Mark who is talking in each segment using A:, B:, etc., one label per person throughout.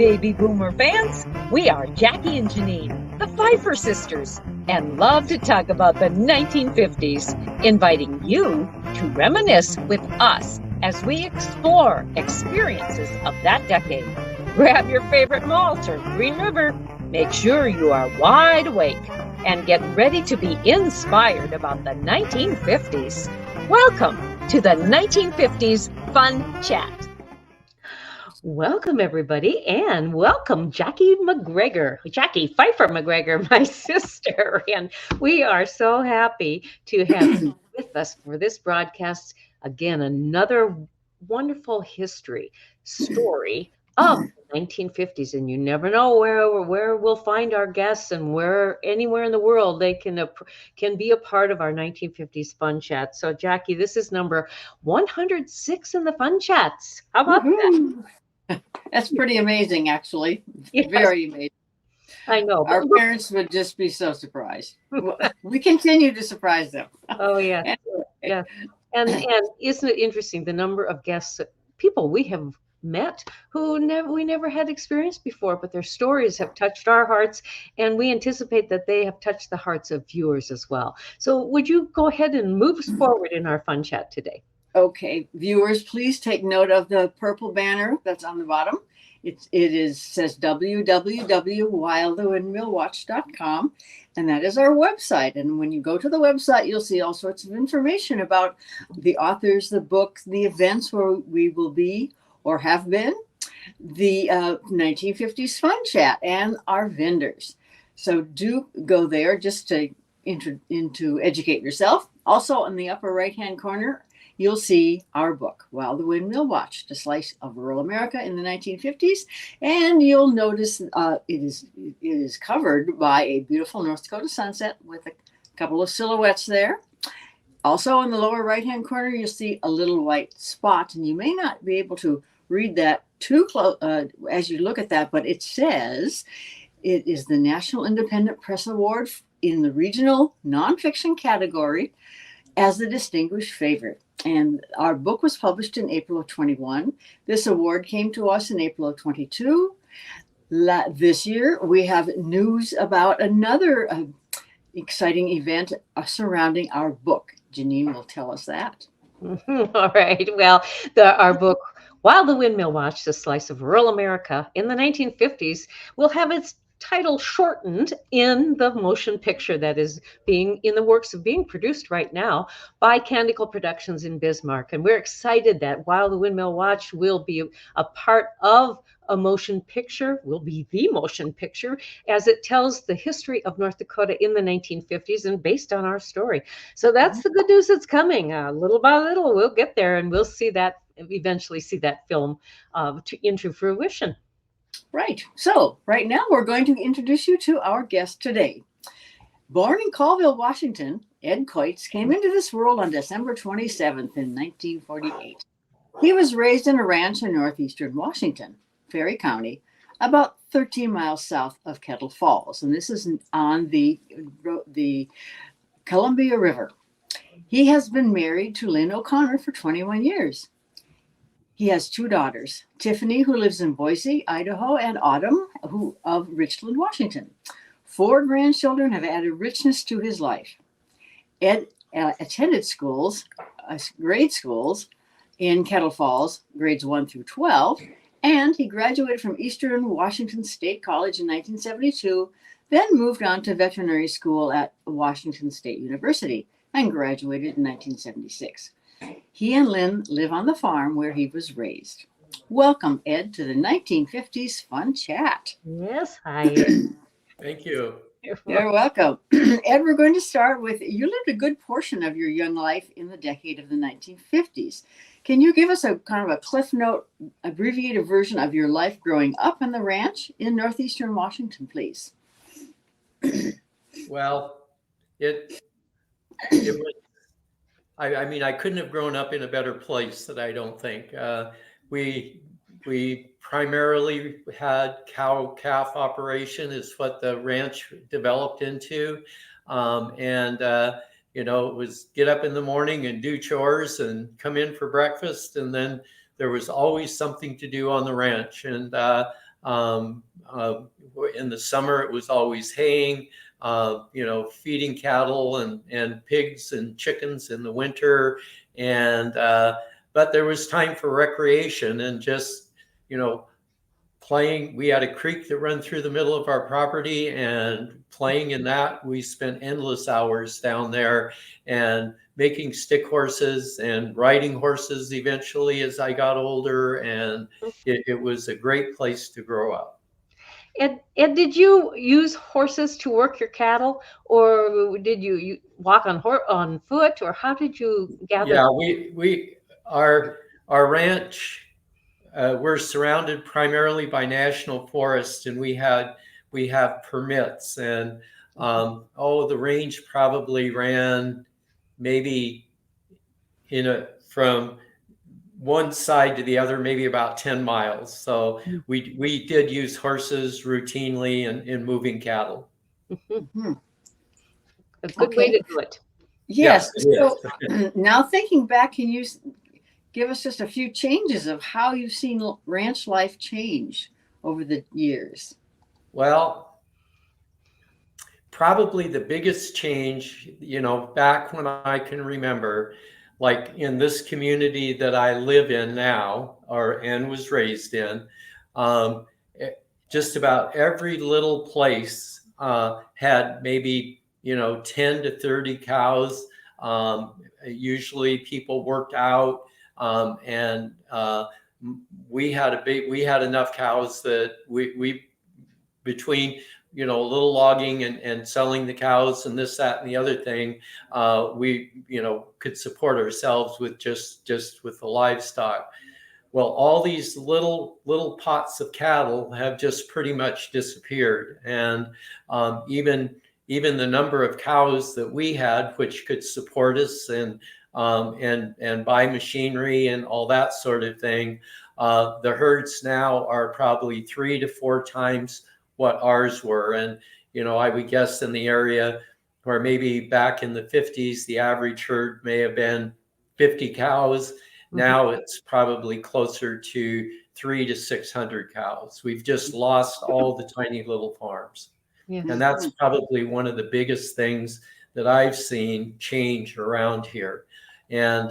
A: Baby Boomer fans, we are Jackie and Janine, the Pfeiffer sisters, and love to talk about the 1950s, inviting you to reminisce with us as we explore experiences of that decade. Grab your favorite malt or Green River, make sure you are wide awake, and get ready to be inspired about the 1950s. Welcome to the 1950s Fun Chat. Welcome, everybody, and welcome Jackie Pfeiffer McGregor, my sister. And we are so happy to have you with us for this broadcast. Again, another wonderful history story of the 1950s. And you never know where we'll find our guests and where anywhere in the world they can be a part of our 1950s Fun Chat. So, Jackie, this is number 106 in the Fun Chats. How about that?
B: That's pretty amazing, actually.
A: Yes.
B: Very amazing.
A: I know.
B: Our parents would just be so surprised. We continue to surprise them.
A: Oh, yeah.
B: Anyway.
A: Yeah. And isn't it interesting, the number of guests, people we have met who we never had experienced before, but their stories have touched our hearts, and we anticipate that they have touched the hearts of viewers as well. So would you go ahead and move us forward in our Fun Chat today?
B: Okay, viewers, please take note of the purple banner that's on the bottom. It says www.whilethewindmillwatch.com, and that is our website. And when you go to the website, you'll see all sorts of information about the authors, the books, the events where we will be or have been, the 1950s Fun Chat, and our vendors. So do go there just to educate yourself. Also, in the upper right-hand corner, you'll see our book, While the Windmill Watched, A Slice of Rural America in the 1950s. And you'll notice it is covered by a beautiful North Dakota sunset with a couple of silhouettes there. Also, in the lower right-hand corner, you'll see a little white spot, and you may not be able to read that too close as you look at that, but it says it is the National Independent Press Award in the regional nonfiction category as the distinguished favorite. And our book was published in April of 21. This award came to us in April of 22. This year, we have news about another exciting event surrounding our book. Janine will tell us that.
A: All right. Well, our book, While the Windmill Watched, A Slice of Rural America in the 1950s, will have its title shortened in the motion picture that is being in the works of being produced right now by Canticle Productions in Bismarck. And we're excited that While the Windmill Watched will be a part of a motion picture, will be the motion picture, as it tells the history of North Dakota in the 1950s and based on our story. So that's the good news that's coming. Little by little, we'll get there and we'll eventually see that film into fruition.
B: Right. So right now we're going to introduce you to our guest today. Born in Colville, Washington, Ed Kowitz came into this world on December 27th in 1948. He was raised in a ranch in northeastern Washington, Ferry County, about 13 miles south of Kettle Falls. And this is on the Columbia River. He has been married to Lynn O'Connor for 21 years. He has two daughters, Tiffany, who lives in Boise, Idaho, and Autumn, who of Richland, Washington. 4 grandchildren have added richness to his life. Ed attended grade schools in Kettle Falls, grades 1 through 12, and he graduated from Eastern Washington State College in 1972, then moved on to veterinary school at Washington State University and graduated in 1976. He and Lynn live on the farm where he was raised. Welcome, Ed, to the 1950s Fun Chat.
A: Yes, hi.
C: Thank you.
B: You're welcome. Ed, we're going to start with, you lived a good portion of your young life in the decade of the 1950s. Can you give us a kind of a Cliff Note, abbreviated version of your life growing up on the ranch in northeastern Washington, please?
C: Well, it was, I mean, I couldn't have grown up in a better place, that I don't think. We primarily had cow-calf operation is what the ranch developed into. You know, it was get up in the morning and do chores and come in for breakfast. And then there was always something to do on the ranch. And Um, uh, in the summer, it was always haying, feeding cattle and pigs and chickens in the winter. And but there was time for recreation and just, playing. We had a creek that ran through the middle of our property, and playing in that, we spent endless hours down there and making stick horses and riding horses eventually as I got older. And it was a great place to grow up.
A: Ed, did you use horses to work your cattle, or did you walk on foot, or how did you gather?
C: Yeah, our ranch, we're surrounded primarily by national forests, and we have permits. And the range probably ran maybe from one side to the other, maybe about 10 miles. So we did use horses routinely in moving cattle.
B: Mhm.
A: A good way to do it.
B: Yes.
C: Yes, it
B: So now thinking back, can you give us just a few changes of how you've seen ranch life change over the years?
C: Well, probably the biggest change, back when I can remember, like in this community that I live in now, and was raised in, um, just about every little place had maybe 10 to 30 cows. Usually people worked out, and we had enough cows that we between a little logging and selling the cows and this, that, and the other thing, we could support ourselves with just with the livestock. Well, all these little pots of cattle have just pretty much disappeared, and even the number of cows that we had, which could support us and buy machinery and all that sort of thing, the herds now are probably 3 to 4 times what ours were. And I would guess in the area where maybe back in the 50s, the average herd may have been 50 cows. Now it's probably closer to 300 to 600 cows. We've just lost all the tiny little farms.
A: Yeah.
C: And that's probably one of the biggest things that I've seen change around here. And,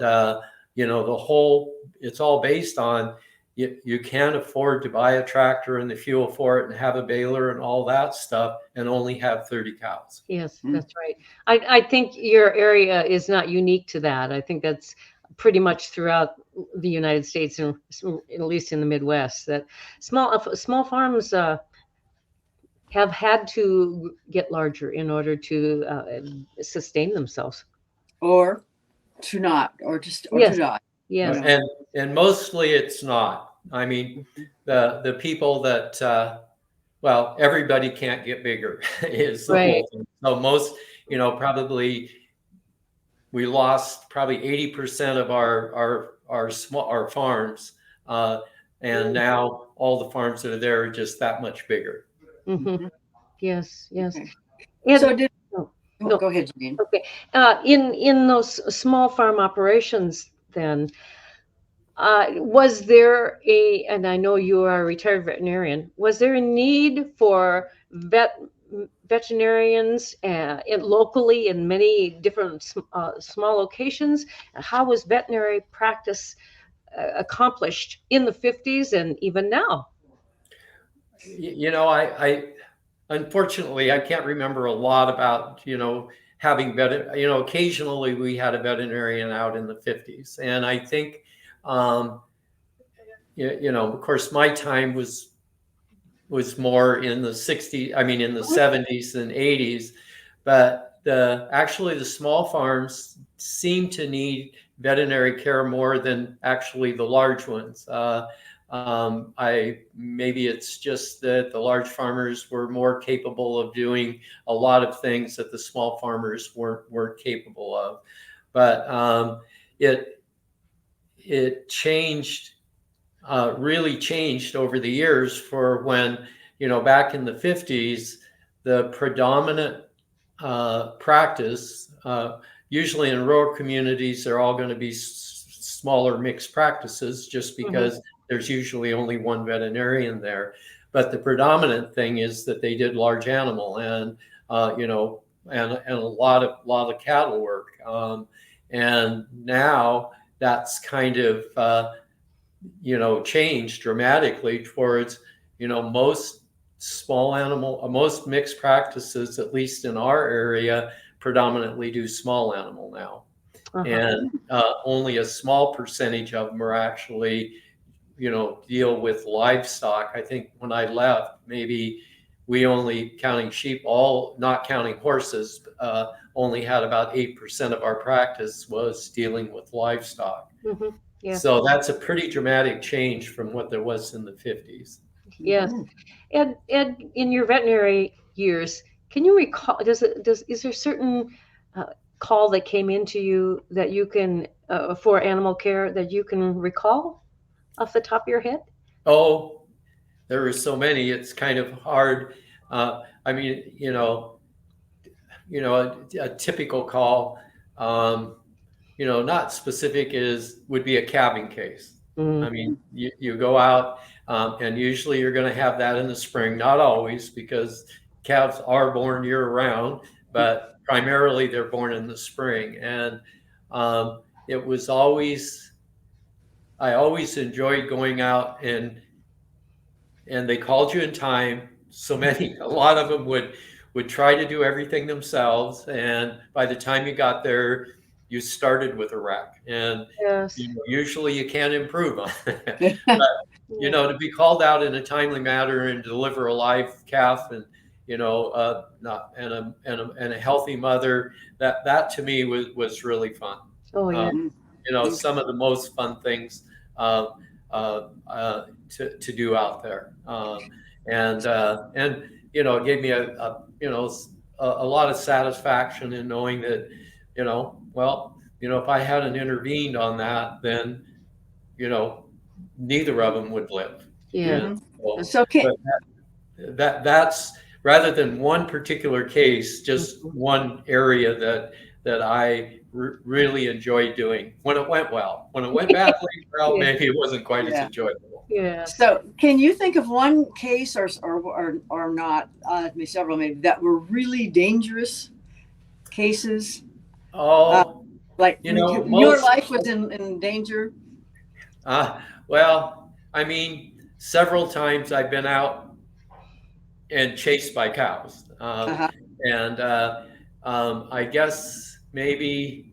C: it's all based on you can't afford to buy a tractor and the fuel for it and have a baler and all that stuff and only have 30 cows.
A: Yes, that's right. I think your area is not unique to that. I think that's pretty much throughout the United States, and at least in the Midwest, that small farms have had to get larger in order to sustain themselves.
B: Or to not, or just
A: Yes.
B: to die.
A: Yes.
C: And mostly it's not. I mean, the people that everybody can't get bigger is the
A: Right.
C: whole thing. So most, probably we lost probably 80% of our farms, and now all the farms that are there are just that much bigger.
A: Mm-hmm. Yes. Yes.
B: Okay.
A: And,
B: So
A: no.
B: Go ahead, Janine.
A: Okay. In those small farm operations, then, was there and I know you are a retired veterinarian, was there a need for veterinarians locally in many different small locations? How was veterinary practice accomplished in the 50s and even now?
C: I unfortunately I can't remember a lot about having occasionally we had a veterinarian out in the 50s, and I think of course my time was more in the 60s, I mean in the 70s and 80s, but the small farms seem to need veterinary care more than actually the large ones. Maybe it's just that the large farmers were more capable of doing a lot of things that the small farmers weren't capable of. But it changed, really changed over the years. For when back in the 50s, the predominant practice, usually in rural communities, they're all going to be smaller mixed practices, just because there's usually only one veterinarian there. but the predominant thing is that they did large animal and and a lot of cattle work. And now that's kind of changed dramatically towards most small animal, most mixed practices, at least in our area, predominantly do small animal now. And only a small percentage of them are actually deal with livestock. I think when I left, maybe we only, counting sheep, all not counting horses, only had about 8% of our practice was dealing with livestock.
A: Yeah.
C: So that's a pretty dramatic change from what there was in the 50s.
A: Yes. Ed, in your veterinary years, can you recall, is there certain call that came into you that you can, for animal care, that you can recall off the top of your head?
C: Oh, there are so many. It's kind of hard. I mean, a typical call, not specific, would be a calving case. I mean, you go out, and usually you're going to have that in the spring. Not always, because calves are born year round, but primarily they're born in the spring. And it was always, I always enjoyed going out, and they called you in time. So many, a lot of them would try to do everything themselves, and by the time you got there, you started with a wreck, and
A: Yes.
C: usually you can't improve on it. But to be called out in a timely manner and deliver a live calf, and not and a healthy mother, that to me was really fun.
A: Oh yeah.
C: Some of the most fun things to do out there, and it gave me a lot of satisfaction in knowing that if I hadn't intervened on that, then neither of them would live.
A: Yeah.
B: So
C: that's rather than one particular case, just one area that I really enjoyed doing when it went well. When it went badly, well, maybe it wasn't quite as enjoyable.
A: Yeah.
B: So, can you think of one case or not? Maybe several, maybe, that were really dangerous cases? Like your life was in danger.
C: Well, I mean, several times I've been out and chased by cows, and I guess maybe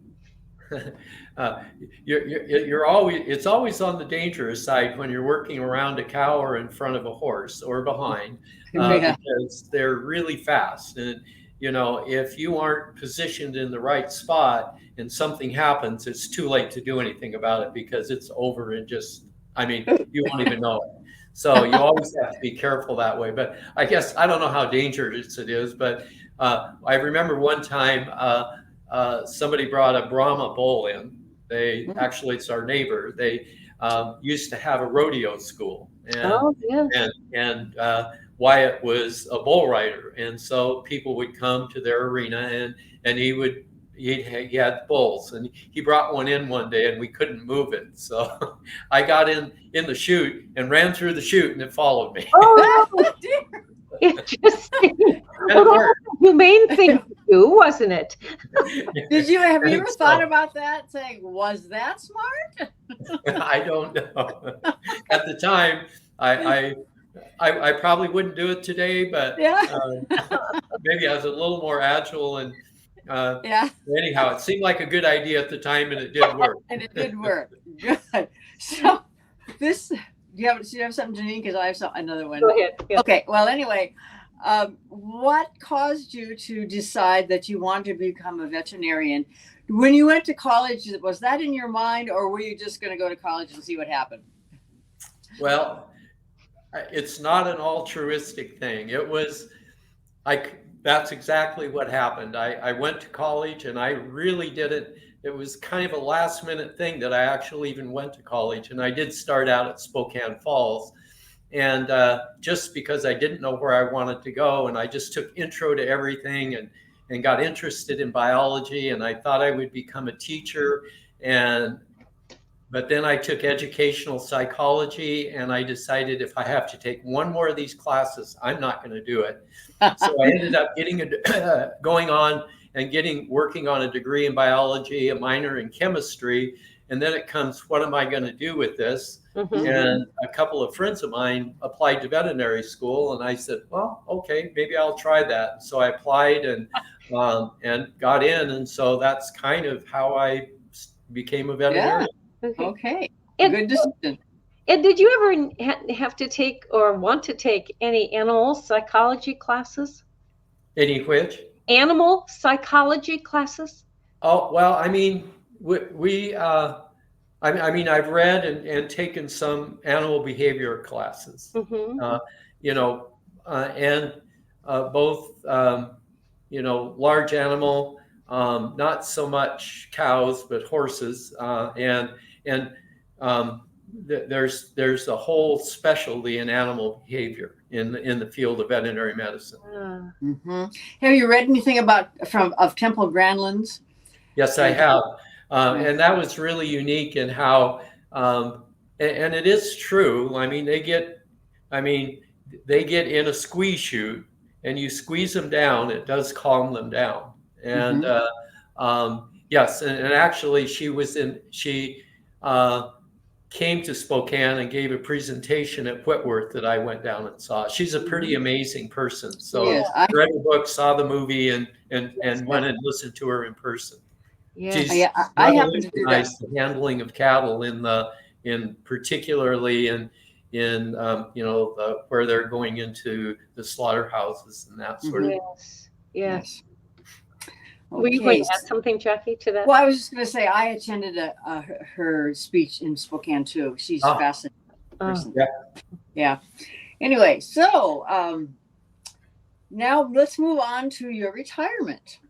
C: you're always, it's always on the dangerous side when you're working around a cow or in front of a horse or behind, because they're really fast. And if you aren't positioned in the right spot and something happens, it's too late to do anything about it, because it's over and you won't even know it. So you always have to be careful that way. But I guess, I don't know how dangerous it is, but I remember one time somebody brought a Brahma bull in. Actually, it's our neighbor. They used to have a rodeo school, and Wyatt was a bull rider, and so people would come to their arena, and he had bulls, and he brought one in one day, and we couldn't move it, so I got in the chute and ran through the chute, and it followed me.
A: Oh, interesting. Well, humane thing to do, wasn't it?
B: Have you ever thought about that? Saying, was that smart?
C: I don't know. At the time, I probably wouldn't do it today, but maybe I was a little more agile, and anyhow, it seemed like a good idea at the time, and it did work.
B: And it did work. Good. So this, do you have something, Janine? Because I have another one.
A: Go ahead. Yeah.
B: Okay. Well, anyway, what caused you to decide that you wanted to become a veterinarian? When you went to college, was that in your mind, or were you just going to go to college and see what happened?
C: Well, it's not an altruistic thing. It was that's exactly what happened. I went to college, and I really didn't. It was kind of a last minute thing that I actually even went to college, and I did start out at Spokane Falls, and just because I didn't know where I wanted to go, and I just took intro to everything, and got interested in biology, and I thought I would become a teacher, and but then I took educational psychology, and I decided if I have to take one more of these classes, I'm not going to do it. So I ended up going on and working on a degree in biology, a minor in chemistry, and then it comes, what am I going to do with this?
A: Mhm.
C: And a couple of friends of mine applied to veterinary school, and I said, well, okay, maybe I'll try that. So I applied and got in, and so that's kind of how I became a veterinarian.
A: Okay.
B: Okay.
A: And,
B: Good decision.
A: and did you ever have to take or want to take any animal psychology classes?
C: Any which?
A: Animal psychology classes?
C: Oh, well, I mean, I mean, I've read and taken some animal behavior classes,
A: Mm-hmm.
C: you know, and both, large animal, not so much cows, but horses, and there's a whole specialty in animal behavior in the field of veterinary medicine.
B: Mm-hmm. Have you read anything of Temple Grandin's?
C: Yes, I have. And that was really unique in how, and it is true. I mean, they get in a squeeze chute, and you squeeze them down. It does calm them down. And yes, and actually, she came to Spokane and gave a presentation at Whitworth that I went down and saw. She's a pretty amazing person. So
B: Yes,
C: I read her book, saw the movie, and went and listened to her in person.
A: Yes.
B: Yeah, I happen to do that.
C: The handling of cattle particularly in where they're going into the slaughterhouses and that sort of thing.
A: Yes. Yes.
B: Okay.
A: Were you going to add something, Jackie, to that?
B: Well, I was just going to say I attended her speech in Spokane too. She's a fascinating person. Yeah. Anyway, so now let's move on to your retirement,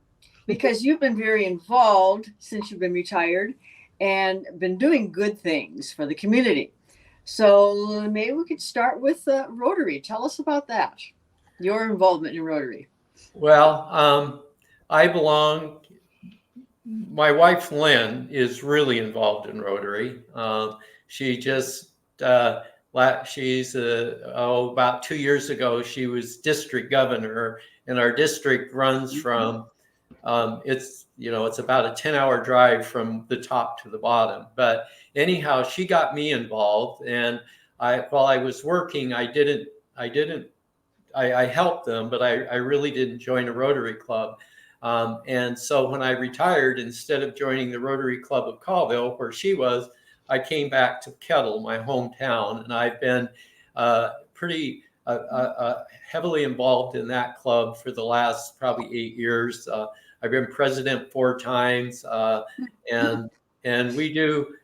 B: because you've been very involved since you've been retired and been doing good things for the community. So maybe we could start with Rotary. Tell us about that, your involvement in Rotary.
C: Well, my wife, Lynn, is really involved in Rotary. She just, about 2 years ago, she was district governor, and our district runs from, it's about a 10-hour drive from the top to the bottom. But anyhow, she got me involved, and while I was working, I helped them, but I really didn't join a Rotary Club. And so when I retired, instead of joining the Rotary Club of Colville, where she was, I came back to Kettle, my hometown, and I've been pretty heavily involved in that club for the last probably 8 years. I've been president 4 times, and we do.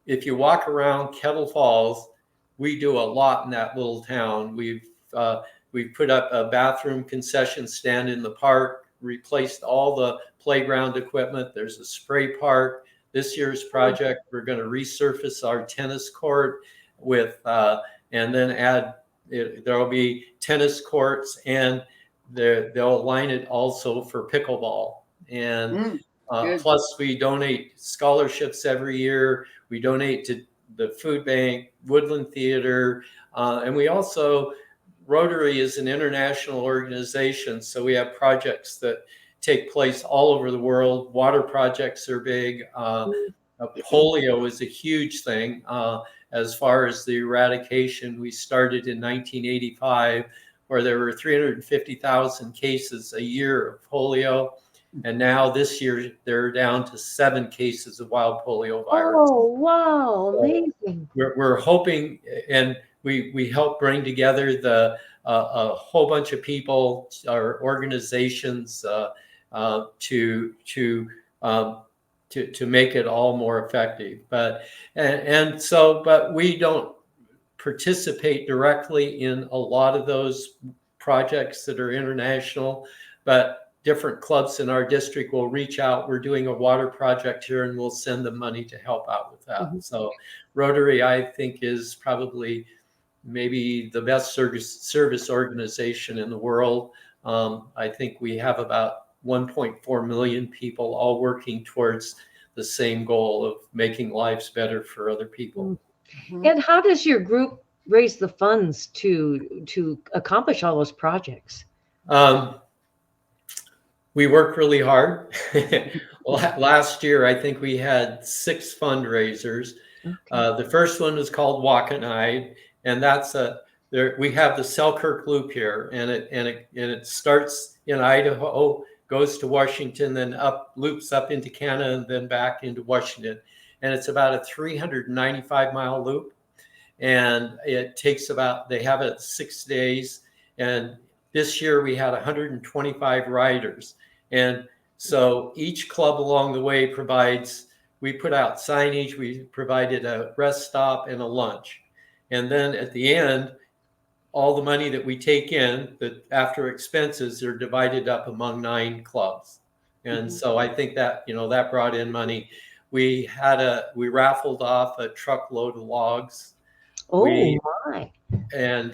C: If you walk around Kettle Falls, we do a lot in that little town. We've put up a bathroom concession stand in the park, replaced all the playground equipment. There's a spray park. This year's project, we're going to resurface our tennis court and then add. There will be tennis courts, and they'll line it also for pickleball. And plus, we donate scholarships every year. We donate to the food bank, Woodland Theater, and we also, Rotary is an international organization, so we have projects that take place all over the world. Water projects are big. Polio is a huge thing. As far as the eradication, we started in 1985, where there were 350,000 cases a year of polio. And now this year, they're down to 7 cases of wild polio virus.
A: Oh, wow. Amazing.
C: We're hoping, and we help bring together a whole bunch of people, our organizations, to make it all more effective. But we don't participate directly in a lot of those projects that are international, but different clubs in our district will reach out. We're doing a water project here, and we'll send them money to help out with that. Mm-hmm. So Rotary, I think, is probably maybe the best service organization in the world. I think we have about 1.4 million people all working towards the same goal of making lives better for other people.
A: And how does your group raise the funds to accomplish all those projects?
C: We work really hard. Last year, I think we had 6 fundraisers.
A: Okay.
C: The first one was called Walk and Hide, and that's we have the Selkirk Loop here, and it starts in Idaho, goes to Washington, then loops up into Canada, and then back into Washington. And it's about a 395-mile loop, and it takes they have it 6 days. And this year we had 125 riders. And so each club along the way we put out signage, we provided a rest stop and a lunch. And then at the end, all the money that we take in, that after expenses, are divided up among 9 clubs. And so I think that, that brought in money. We raffled off a truckload of logs.
A: My.
C: And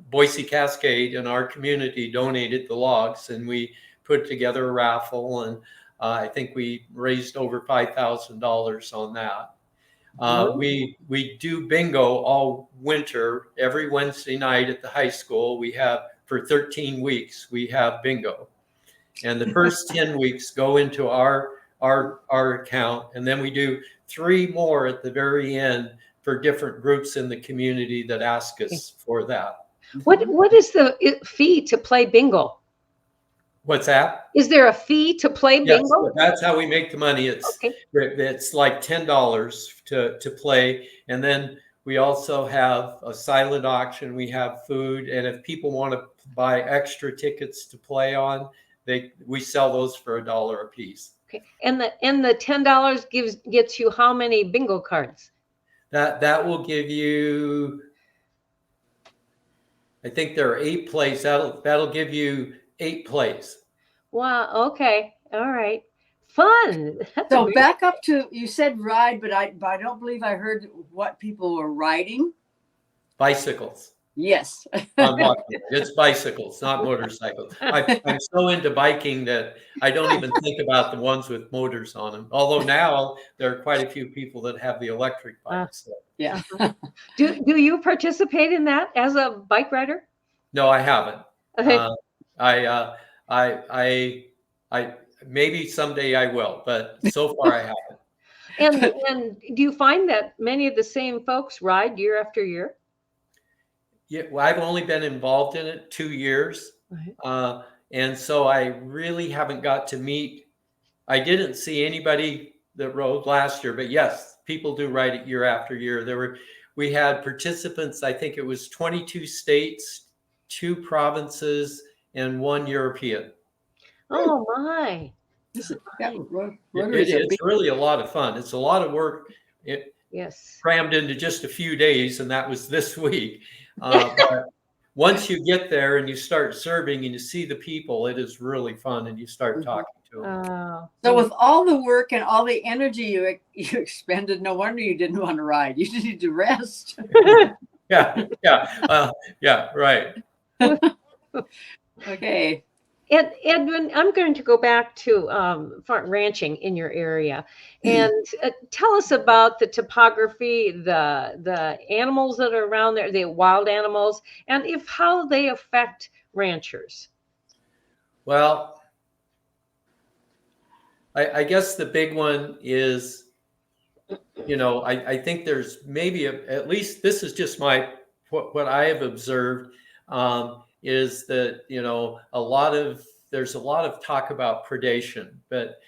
C: Boise Cascade in our community donated the logs, and we put together a raffle, and I think we raised over $5,000 on that. We do bingo all winter. Every Wednesday night at the high school, for 13 weeks, we have bingo. And the first 10 weeks go into our account, and then we do 3 more at the very end for different groups in the community that ask us for that.
A: What is the fee to play bingo?
C: What's that?
A: Is there a fee to play bingo?
C: Yes, that's how we make the money. It's like $10 to play, and then we also have a silent auction. We have food, and if people want to buy extra tickets to play on, we sell those for $1 a piece.
A: Okay, and the $10 gets you how many bingo cards?
C: That will give you, I think there are 8 plays. That'll give you 8 plays.
A: Wow. Okay. All right. Fun.
B: So back up to, you said ride, but I don't believe I heard what people were riding.
C: Bicycles.
B: Yes.
C: It's bicycles, not motorcycles. I'm so into biking that I don't even think about the ones with motors on them. Although now there are quite a few people that have the electric bikes. So.
B: Yeah.
A: Do you participate in that as a bike rider?
C: No, I haven't.
A: Okay.
C: I maybe someday I will, but so far I haven't.
A: And do you find that many of the same folks ride year after year?
C: Yeah, well, I've only been involved in it 2 years.
A: Right.
C: And so I really haven't got to meet. I didn't see anybody that rode last year, but yes, people do ride it year after year. We had participants, I think it was 22 states, 2 provinces, and 1 European.
A: Oh my.
C: It's really a lot of fun. It's a lot of work.
A: Yes.
C: Crammed into just a few days, and that was this week. But once you get there and you start serving and you see the people, it is really fun, and you start talking to them.
B: So with all the work and all the energy you expended, no wonder you didn't want to ride. You just need to rest.
C: Yeah, right.
B: Okay.
A: Edwin, I'm going to go back to ranching in your area, and tell us about the topography, the animals that are around there, the wild animals, and how they affect ranchers.
C: Well, I guess the big one is, I think there's maybe at least this is just what I have observed. Is that there's a lot of talk about predation, but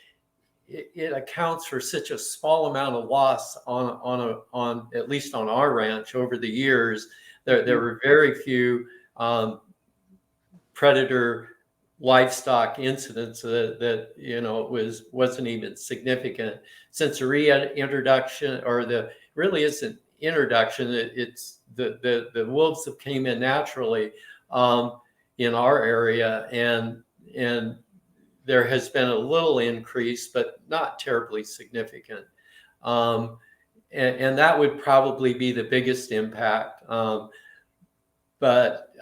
C: it accounts for such a small amount of loss on at least on our ranch over the years. There were very few predator livestock incidents that wasn't even significant since the reintroduction, or really isn't introduction. It's the wolves that came in naturally. In our area, and there has been a little increase, but not terribly significant. And that would probably be the biggest impact. But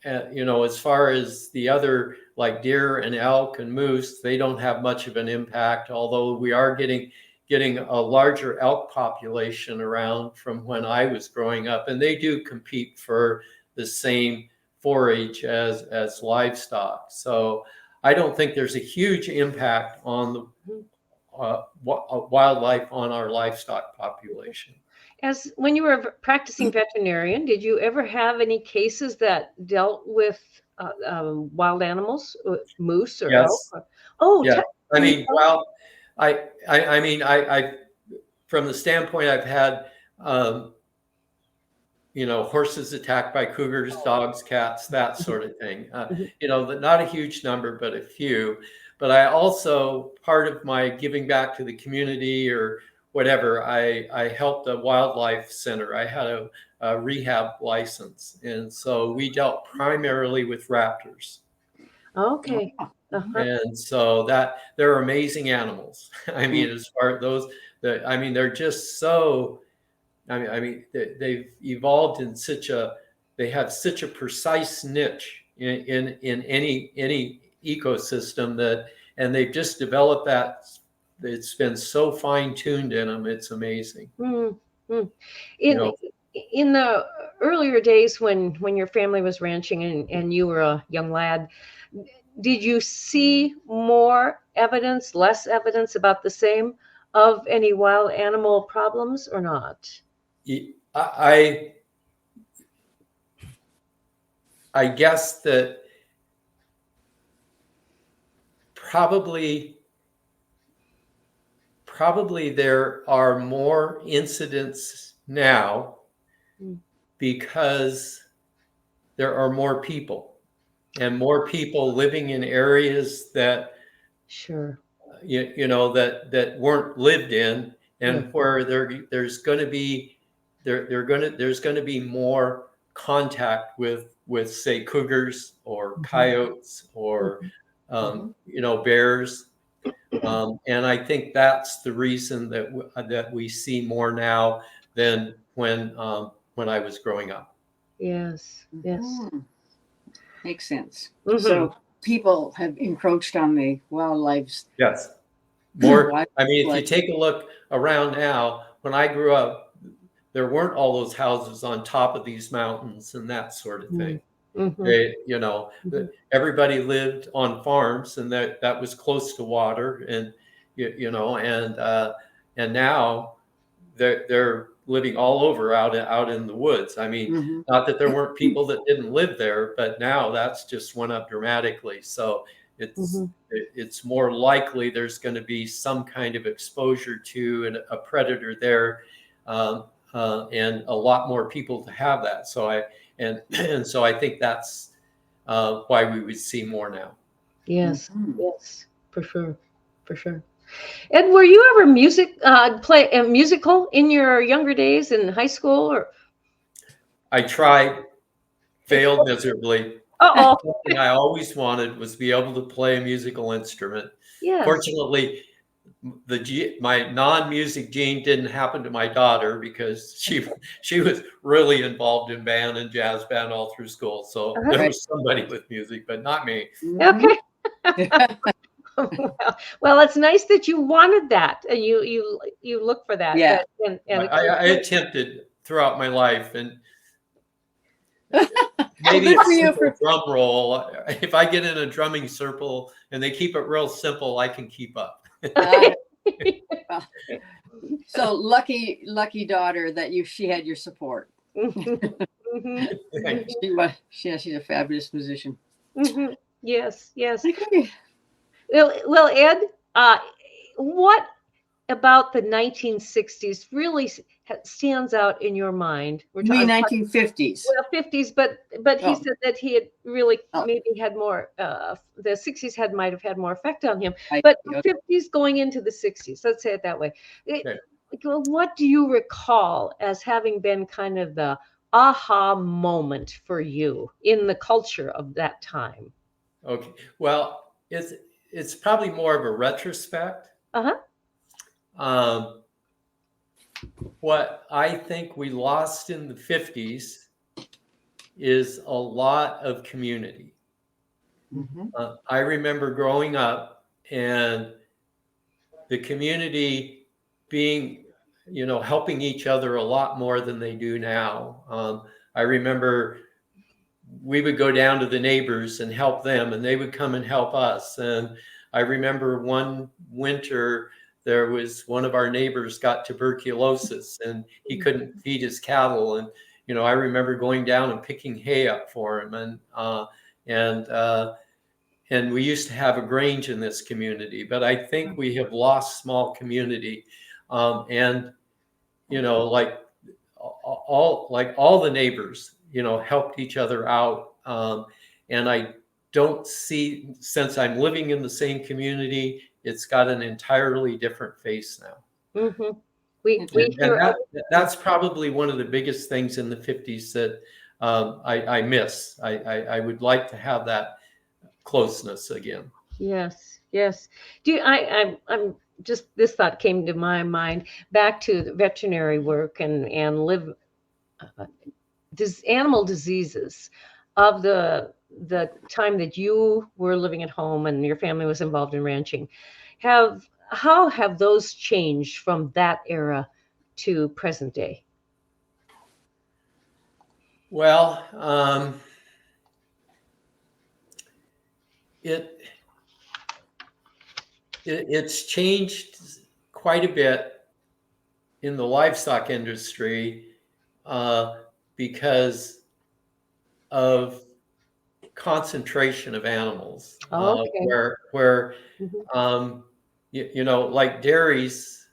C: as far as the other, like deer and elk and moose, they don't have much of an impact, although we are getting a larger elk population around from when I was growing up, and they do compete for the same forage as livestock. So I don't think there's a huge impact on the wildlife on our livestock population.
A: As when you were a practicing veterinarian, did you ever have any cases that dealt with wild animals, moose or elk?
C: Yes.
A: Oh,
C: Yeah. I
A: can you
C: mean,
A: tell-
C: well, I mean, I from the standpoint I've had, horses attacked by cougars, dogs, cats, that sort of thing.
A: Mhm.
C: Not a huge number, but a few. But I also, part of my giving back to the community or whatever, I helped a wildlife center. I had a rehab license. And so we dealt primarily with raptors.
A: Okay. Uh-huh.
C: And so that they're amazing animals. I mean, as far as those, they're just so, they've evolved in they have such a precise niche in any ecosystem and they've just developed that. It's been so fine tuned in them. It's amazing.
A: Mm-hmm. In the earlier days when your family was ranching and you were a young lad, did you see more evidence, less evidence, about the same of any wild animal problems or not?
C: I guess that probably there are more incidents now because there are more people and more people living in areas that
A: Sure.
C: that weren't lived in, and where there's going to be there's going to be more contact with say cougars or coyotes or bears, and I think that's the reason that we see more now than when I was growing up.
A: Yes. Yes.
B: Makes sense.
A: Mhm.
B: So people have encroached on the wildlife's.
C: Yes. More.
B: Wildlife.
C: I mean, if you take a look around now, when I grew up, there weren't all those houses on top of these mountains and that sort of thing. They, everybody lived on farms, and that was close to water, and and now they're living all over out in the woods. I mean, not that there weren't people that didn't live there, but now that's just went up dramatically. So it's more likely there's going to be some kind of exposure to a predator there, and a lot more people to have that. So so I think that's why we would see more now.
A: Yes. Yes. For sure. For sure. Ed, were you ever play a musical in your younger days in high school or?
C: I tried, failed miserably.
A: Uh-oh.
C: Something I always wanted was to be able to play a musical instrument.
A: Yes.
C: Fortunately, my non-music gene didn't happen to my daughter because she was really involved in band and jazz band all through school. So there was somebody with music, but not me.
A: Okay. Well, it's nice that you wanted that and you look for that.
B: Yeah.
A: And
C: I attempted throughout my life, and maybe
B: Good for you
C: a drum roll. If I get in a drumming circle and they keep it real simple, I can keep up.
B: So lucky daughter that she had your support. She's a fabulous musician.
A: Yes.
B: Okay.
A: Well, Ed, what about the 1960s really stands out in your mind?
B: We're talking 1950s.
A: Well, 50s, but he said that he had really maybe had more. The 60s might have had more effect on him, but 50s going into the 60s. Let's say it that way. What do you recall as having been kind of the aha moment for you in the culture of that time?
C: Okay. Well, it's probably more of a retrospect. What I think we lost in the 50s is a lot of community.
B: Mhm.
C: I remember growing up and the community being, helping each other a lot more than they do now. I remember we would go down to the neighbors and help them, and they would come and help us. And I remember one winter, there was one of our neighbors got tuberculosis and he couldn't feed his cattle. And, I remember going down and picking hay up for him. And we used to have a grange in this community, but I think we have lost small community. And, like all the neighbors, helped each other out. And I don't see, since I'm living in the same community, it's got an entirely different face now.
A: Mm-hmm. We
C: And
A: hear
C: that's probably one of the biggest things in the 50s that I miss. I would like to have that closeness again.
A: yes, yes. I'm just, this thought came to my mind back to the veterinary work and live animal diseases of the time that you were living at home and your family was involved in ranching. How have those changed from that era to present day?
C: Well, it's changed quite a bit in the livestock industry because of concentration of animals,
A: Okay.
C: where
A: Mhm.
C: like dairies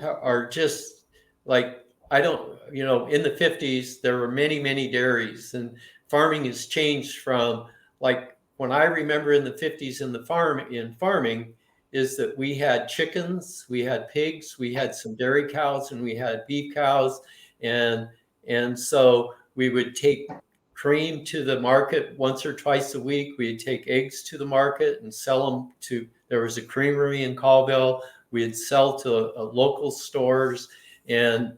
C: are just like, I don't, in the 50s, there were many dairies, and farming has changed from, like, when I remember in the 50s in farming is that we had chickens, we had pigs, we had some dairy cows, and we had beef cows. And so we would take cream to the market once or twice a week. We'd take eggs to the market and sell them there was a creamery in Colville. We'd sell to local stores. And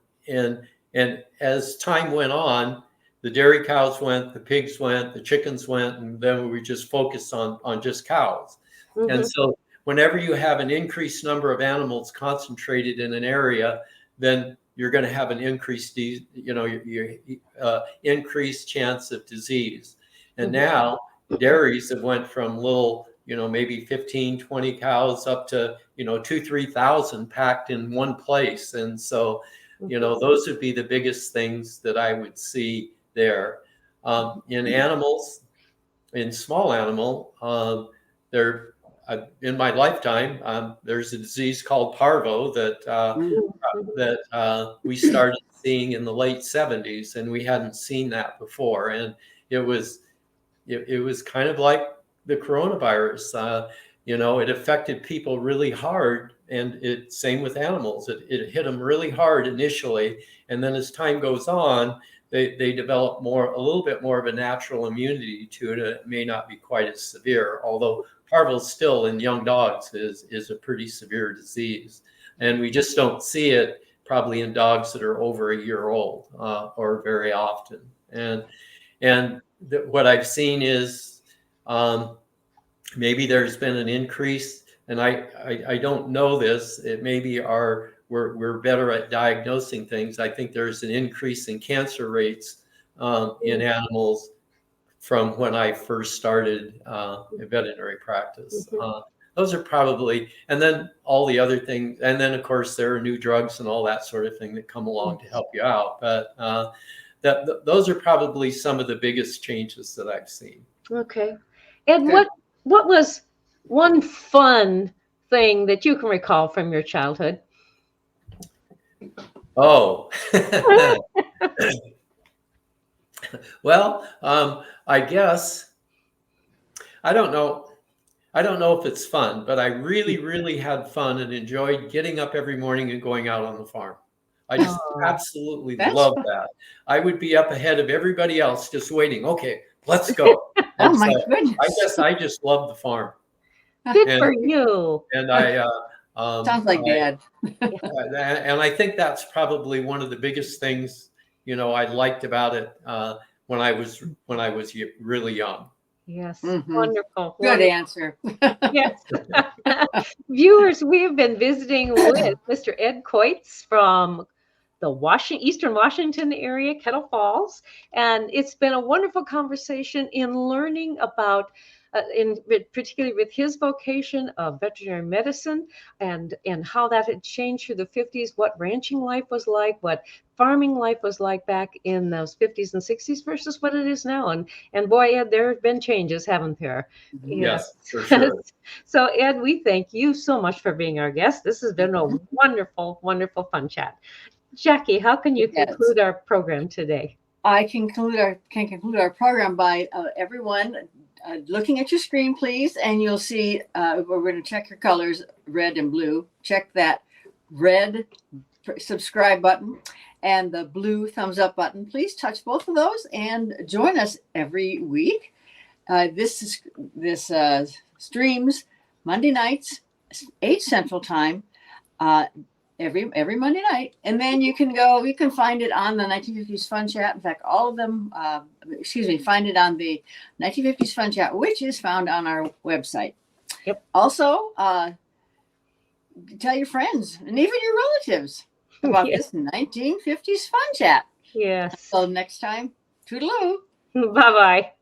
C: as time went on, the dairy cows went, the pigs went, the chickens went, and then we just focused on just cows. And
A: Mhm.
C: so whenever you have an increased number of animals concentrated in an area, then you're going to have an increased, increased chance of disease. And now dairies have went from little, maybe 15, 20 cows up to, 2,000, 3,000 packed in one place. And so, those would be the biggest things that I would see there. In animals, in small animal, in my lifetime, there's a disease called parvo that we started seeing in the late 70s, and we hadn't seen that before. And it was kind of like the coronavirus. It affected people really hard, and same with animals. It hit them really hard initially, and then as time goes on, they develop a little bit more of a natural immunity to it. It may not be quite as severe, although parvo still in young dogs is a pretty severe disease, and we just don't see it probably in dogs that are over a year old or very often. And what I've seen is maybe there's been an increase, and I don't know this. It maybe we're better at diagnosing things. I think there's an increase in cancer rates in animals from when I first started veterinary practice. Those are probably, and then all the other things, and then of course there are new drugs and all that sort of thing that come along to help you out. But those are probably some of the biggest changes that I've seen.
A: Okay. And
B: Good.
A: what was one fun thing that you can recall from your childhood?
C: Oh, well, I guess I don't know. I don't know if it's fun, but I really had fun and enjoyed getting up every morning and going out on the farm. I just absolutely
B: That's
C: love
B: fun.
C: that. I would be up ahead of everybody else, just waiting. Okay, let's go.
B: Oh
C: And
B: my
C: so
B: goodness.
C: I just love the farm.
A: Good
C: And
A: for you.
C: and
B: Sounds like Dad.
C: and I think that's probably one of the biggest things, I liked about it. when I was really young.
A: Yes.
B: Mhm.
A: Wonderful.
B: Good
A: Wonderful.
B: answer.
A: Yes. Viewers, we have been visiting with Mr. Ed Kowitz from the Eastern Washington area, Kettle Falls, and it's been a wonderful conversation in learning about, particularly with his vocation of veterinary medicine, and how that had changed through the 50s, what ranching life was like, what farming life was like back in those 50s and 60s versus what it is now. And boy, Ed, there have been changes, haven't there?
C: Yes, for sure.
A: So, Ed, we thank you so much for being our guest. This has been a wonderful, wonderful, fun chat. Jackie, how can you
B: Yes.
A: conclude our program today?
B: I can conclude our program by everyone looking at your screen, please, and you'll see we're going to check your colors, red and blue. Check that red subscribe button and the blue thumbs up button. Please touch both of those and join us every week. This streams Monday nights, 8 Central Time. Every Monday night, and then you can find it on the 1950s Fun Chat. In fact, all of them, find it on the 1950s Fun Chat, which is found on our website.
A: Yep.
B: Also, tell your friends and even your relatives about
A: Yes.
B: this 1950s Fun Chat.
A: Yes.
B: Until next time, toodaloo.
A: Bye-bye.